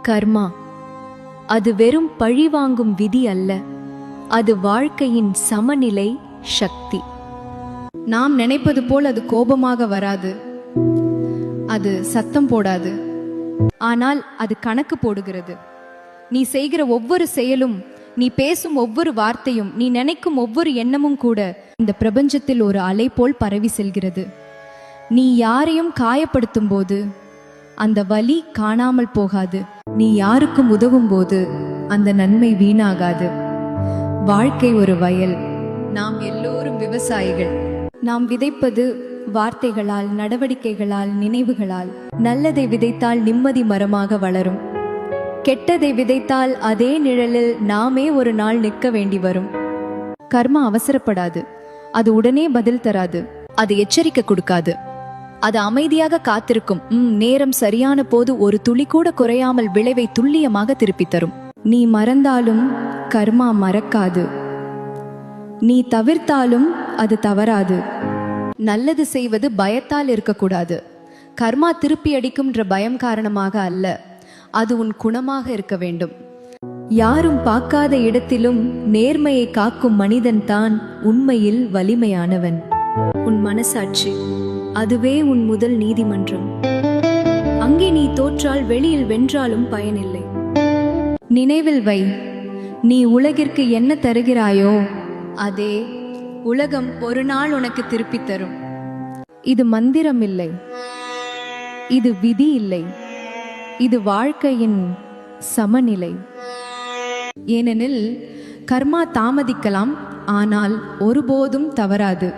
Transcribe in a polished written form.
கர்மா அது வெறும் பழிவாங்கும் விதி அல்ல, அது வாழ்க்கையின் சமநிலை சக்தி. நாம் நினைப்பது போல் அது கோபமாக வராது, அது சத்தம் போடாது, ஆனால் அது கணக்கு போடுகிறது. நீ செய்கிற ஒவ்வொரு செயலும், நீ பேசும் ஒவ்வொரு வார்த்தையும், நீ நினைக்கும் ஒவ்வொரு எண்ணமும் கூட இந்த பிரபஞ்சத்தில் ஒரு அலை போல் பரவி செல்கிறது. நீ யாரையும் காயப்படுத்தும் போது அந்த வலி காணாமல் போகாது. நீ யாருக்கும் உதவும் போது அந்த நன்மை வீணாகாது. வாழ்க்கை ஒரு வயல், நாம் எல்லோரும் விவசாயிகள். நாம் விதைப்பது வார்த்தைகளால், நடவடிக்கைகளால், நினைவுகளால். நல்லதை விதைத்தால் நிம்மதி மரமாக வளரும். கெட்டதை விதைத்தால் அதே நிழலில் நாமே ஒரு நாள் நிற்க வேண்டி வரும். கர்மா அவசரப்படாது, அது உடனே பதில் தராது, அது எச்சரிக்கை கொடுக்காது, அது அமைதியாக காத்திருக்கும். நேரம் சரியான போது ஒரு துளி கூட குறையாமல் விளைவை துல்லியமாக திருப்பி தரும். நீ மறந்தாலும் கர்மா மறக்காது, நீ தவிர்த்தாலும் அது தவறாது. நல்லது செய்வது பயத்தால் இருக்கக்கூடாது. கர்மா திருப்பி அடிக்கும்ன்ற பயம் காரணமாக அல்ல, அது உன் குணமாக இருக்க வேண்டும். யாரும் பார்க்காத இடத்திலும் நேர்மையை காக்கும் மனிதன்தான் உண்மையில் வலிமையானவன். உன் மனசாட்சி, அதுவே உன் முதல் நீதிமன்றம். அங்கே நீ தோற்றால் வெளியில் வென்றாலும் பயனில்லை. நினைவில் வை, நீ உலகிற்கு என்ன தருகிறாயோ அதே உலகம் ஒரு நாள் உனக்கு திருப்பி தரும். இது மந்திரம் இல்லை, இது விதி இல்லை, இது வாழ்க்கையின் சமநிலை. ஏனெனில் கர்மா தாமதிக்கலாம், ஆனால் ஒருபோதும் தவறாது.